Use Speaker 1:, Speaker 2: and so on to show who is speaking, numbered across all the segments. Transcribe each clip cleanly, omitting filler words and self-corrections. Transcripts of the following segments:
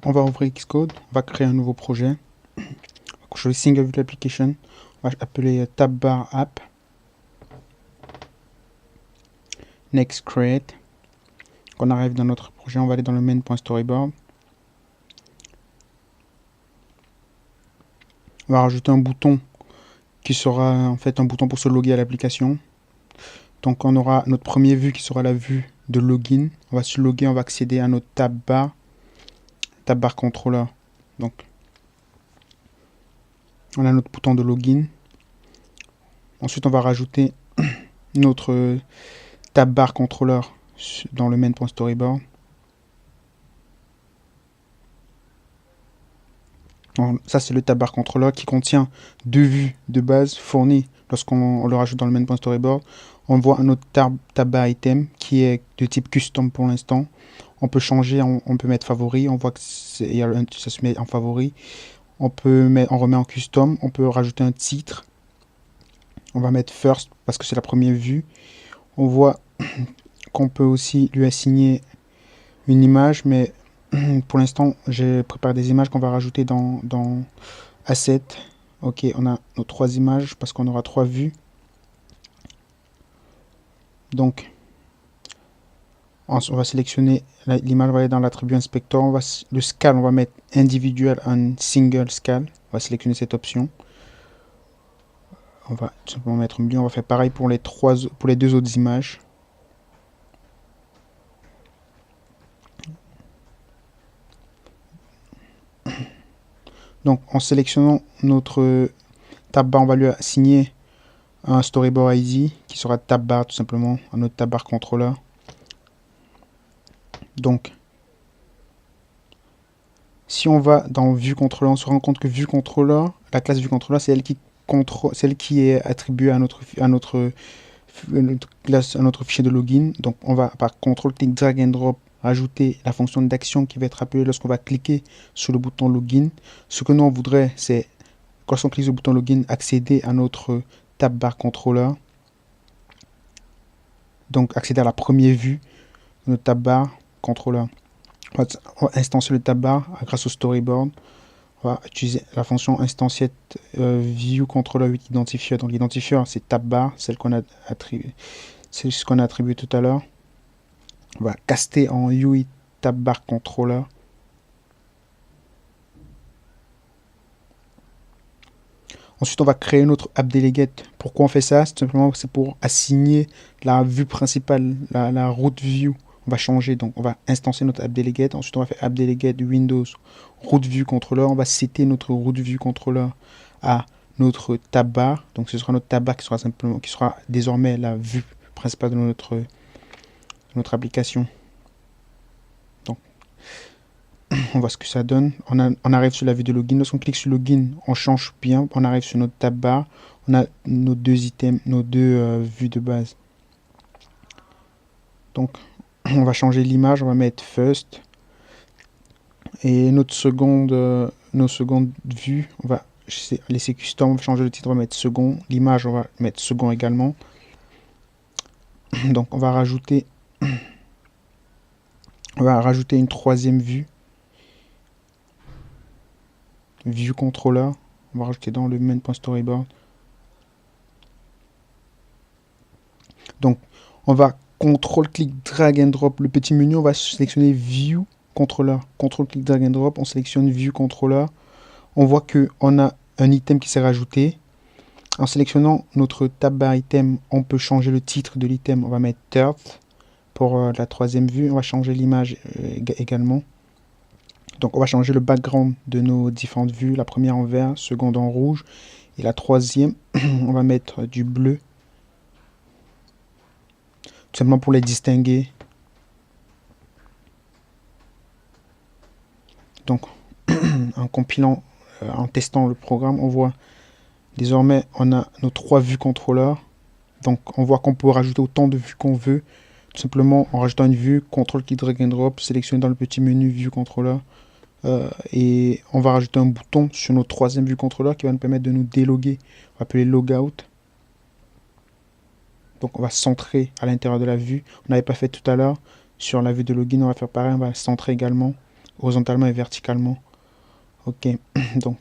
Speaker 1: on va ouvrir Xcode, on va créer un nouveau projet. On va choisir Single View Application, on va appeler tab bar app. Next create. Quand on arrive dans notre projet, on va aller dans le main.storyboard. On va rajouter un bouton qui sera en fait un bouton pour se loguer à l'application. Donc on aura notre premier vue qui sera la vue de login. On va se loguer, on va accéder à notre tab bar controller. Donc on a notre bouton de login. Ensuite on va rajouter notre tab bar controller dans le main.storyboard. Ça c'est le tab bar controller qui contient deux vues de base fournies lorsqu'on le rajoute dans le main.storyboard. On voit un autre tab bar item qui est de type custom pour l'instant. On peut changer, on peut mettre favori, on voit que ça se met en favori. On remet en custom, on peut rajouter un titre. On va mettre first parce que c'est la première vue. On voit qu'on peut aussi lui assigner une image, mais pour l'instant, j'ai préparé des images qu'on va rajouter dans Asset. Ok, on a nos trois images parce qu'on aura trois vues. Donc, on va sélectionner l'image, on va aller dans l'attribut inspector. Le scale, on va mettre individual and single scale. On va sélectionner cette option. On va tout simplement mettre un milieu. On va faire pareil pour les deux autres images. Donc, en sélectionnant notre tab bar, on va lui assigner un storyboard ID qui sera tab bar tout simplement, un autre tab bar controller. Donc, si on va dans View Controller, on se rend compte que View Controller, la classe View Controller, c'est celle qui est attribuée à notre fichier de login. Donc, on va par contrôle clic drag and drop ajouter la fonction d'action qui va être appelée lorsqu'on va cliquer sur le bouton login. Ce que nous on voudrait, c'est quand on clique sur le bouton login, accéder à notre tab bar controller. Donc, accéder à la première vue de notre tab bar controller. On va instancier le tab bar grâce au storyboard. On va utiliser la fonction instantiate view controller with identifier. Donc l'identifier c'est tab bar, c'est ce qu'on a attribué tout à l'heure. On va caster en UI tab bar controller. Ensuite, on va créer notre app delegate. Pourquoi on fait ça? C'est simplement pour assigner la vue principale, la root view. On va changer, donc on va instancier notre app delegate. Ensuite, on va faire app delegate Windows root view controller. On va setter notre root view controller à notre tab bar. Donc, ce sera notre tab bar qui sera désormais la vue principale de notre application. Donc, on voit ce que ça donne. On arrive sur la vue de login. Lorsqu'on clique sur login, on change bien. On arrive sur notre tab bar. On a nos deux items, nos deux vues de base. Donc, on va changer l'image. On va mettre first. Et nos secondes vues, on va laisser custom. On va changer le titre. On va mettre second. L'image, on va mettre second également. Donc, on va rajouter une troisième vue. View controller, on va rajouter dans le main.storyboard. Donc, on va contrôle clic drag and drop le petit menu, on va sélectionner view controller. Contrôle clic drag and drop, on sélectionne view controller. On voit que on a un item qui s'est rajouté. En sélectionnant notre tab bar item, on peut changer le titre de l'item. On va mettre third pour la troisième vue. On va changer l'image également. Donc on va changer le background de nos différentes vues. La première en vert, seconde en rouge. Et la troisième, on va mettre du bleu. Tout simplement pour les distinguer. Donc en compilant, en testant le programme, on voit désormais on a nos trois vues contrôleurs. Donc on voit qu'on peut rajouter autant de vues qu'on veut. Tout simplement en rajoutant une vue, contrôle clic drag and drop, sélectionner dans le petit menu vue controller. Et on va rajouter un bouton sur notre troisième vue controller qui va nous permettre de nous déloguer. On va appeler logout. Donc on va centrer à l'intérieur de la vue. On n'avait pas fait tout à l'heure sur la vue de login. On va faire pareil. On va centrer également. horizontalement et verticalement. Ok, donc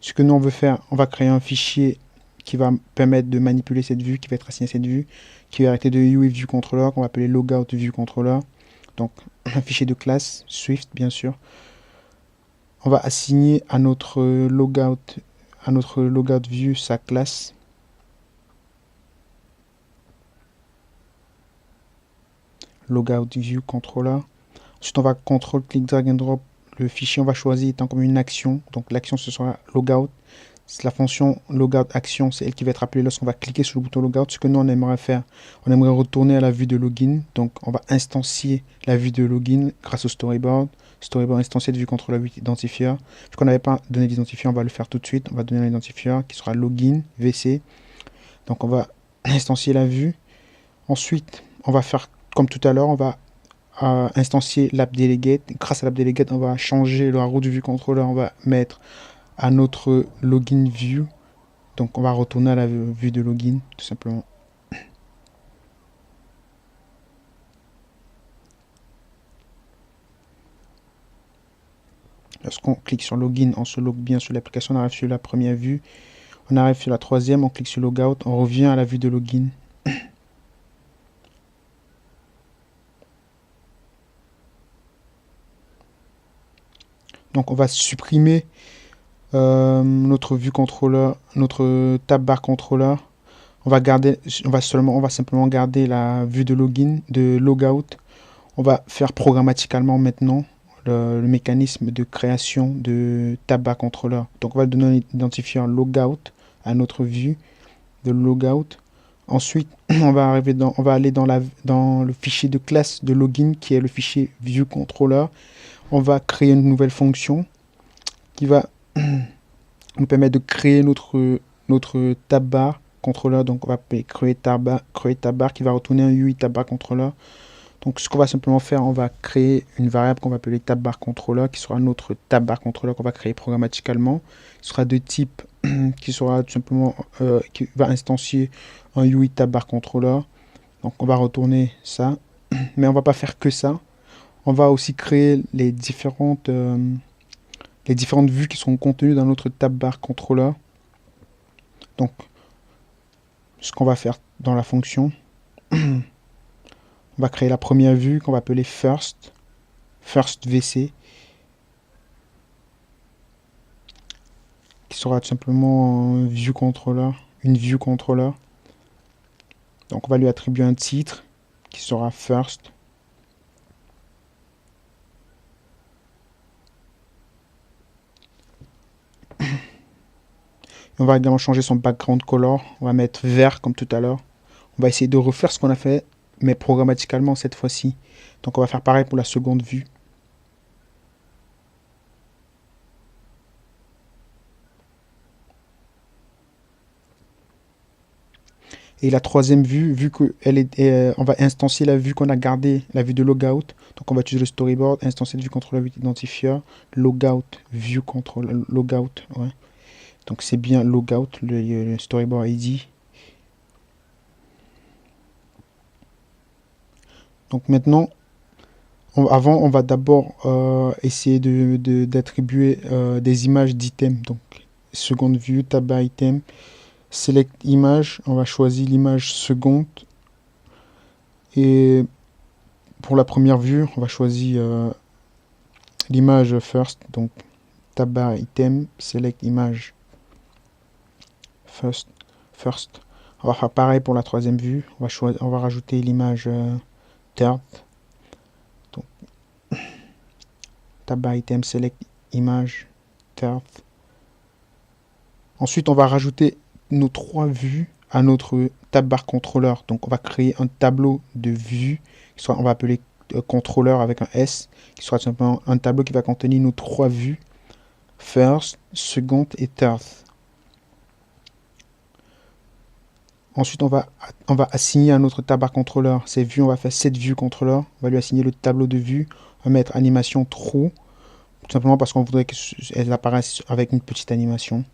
Speaker 1: ce que nous on veut faire, on va créer un fichier qui va permettre de manipuler cette vue, qui va être assigné à cette vue, qui va arrêter de UI view controller, qu'on va appeler logout view controller. Donc un fichier de classe Swift bien sûr. On va assigner à notre logout view sa classe. Logout view controller. Ensuite on va contrôle click drag and drop le fichier, on va choisir étant comme une action. Donc l'action ce sera logout. La fonction logout action, c'est elle qui va être appelée lorsqu'on va cliquer sur le bouton logout. Ce que nous on aimerait faire, on aimerait retourner à la vue de login. Donc on va instancier la vue de login grâce au storyboard. Storyboard instancié de vue contre la vue identifier. Vu qu'on n'avait pas donné d'identifiant, on va le faire tout de suite. On va donner un identifier qui sera login vc. Donc on va instancier la vue. Ensuite, on va faire comme tout à l'heure, on va instancier l'app-delegate. Grâce à l'app-delegate, on va changer la route du view controller. On va mettre à notre login view. Donc on va retourner à la vue de login, tout simplement. Lorsqu'on clique sur login, on se log bien sur l'application, on arrive sur la première vue. On arrive sur la troisième, on clique sur logout, on revient à la vue de login. Donc on va supprimer notre vue controller, notre tab bar controller. On va simplement garder la vue de login, de logout. On va faire programmaticalement maintenant le mécanisme de création de tab bar controller. Donc on va donner un identifiant logout à notre vue de logout. Ensuite, on va aller dans le fichier de classe de login qui est le fichier view controller. On va créer une nouvelle fonction qui va nous permettre de créer notre tab bar controller. Donc on va créer tab bar qui va retourner un UI tab bar controller. Donc ce qu'on va simplement faire, on va créer une variable qu'on va appeler tab bar controller qui sera notre tab bar controller qu'on va créer programmaticalement. Ce sera de type qui sera tout simplement qui va instancier un UI tab bar controller. Donc on va retourner ça, mais on va pas faire que ça. On va aussi créer les différentes vues qui sont contenues dans notre tab bar controller. Donc ce qu'on va faire dans la fonction, on va créer la première vue qu'on va appeler first VC, qui sera tout simplement une view controller. Donc on va lui attribuer un titre qui sera first. Et on va également changer son background color. On va mettre vert comme tout à l'heure. On va essayer de refaire ce qu'on a fait, mais programmaticalement cette fois-ci. Donc on va faire pareil pour la seconde vue. Et la troisième vue, vu que on va instancier la vue qu'on a gardée, la vue de logout. Donc on va utiliser le storyboard, instancier la vue contrôle identifier, logout, view control, logout. Ouais. Donc c'est bien logout, le storyboard ID. Donc maintenant, on va d'abord essayer d'attribuer des images d'items. Donc seconde vue, tab item, select image, on va choisir l'image seconde. Et pour la première vue, on va choisir l'image first. Donc tab item, select image first. On va faire pareil pour la troisième vue. On va rajouter l'image third. Donc tab item, select image third. Ensuite, on va rajouter nos trois vues à notre tab bar controller. Donc, on va créer un tableau de vues, on va appeler controller avec un S, qui sera tout simplement un tableau qui va contenir nos trois vues, first, second et third. Ensuite, on va assigner à notre tab bar controller ces vues. On va faire cette vue controller. On va lui assigner le tableau de vues. On va mettre animation true, tout simplement parce qu'on voudrait qu'elle apparaisse avec une petite animation.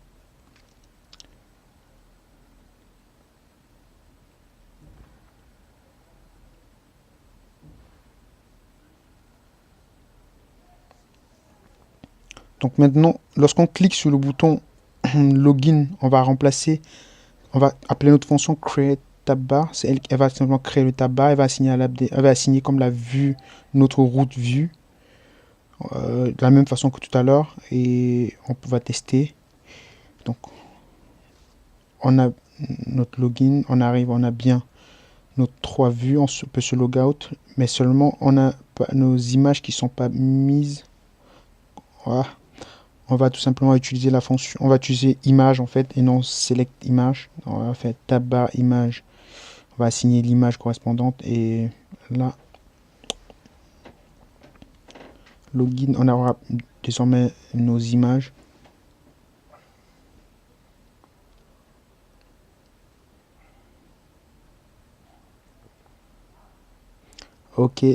Speaker 1: Donc maintenant, lorsqu'on clique sur le bouton login, on va appeler notre fonction create tab bar. C'est elle, elle va simplement créer le tab bar, elle va assigner comme la vue, notre route vue, de la même façon que tout à l'heure, et on va tester. Donc on a notre login, on arrive, on a bien nos 3 vues, peut se log out, mais seulement on a pas, nos images qui sont pas mises. Voilà. On va tout simplement utiliser la fonction, on va utiliser image en fait et non select image. On va faire tab bar image, on va assigner l'image correspondante et là login, on aura désormais nos images. Ok,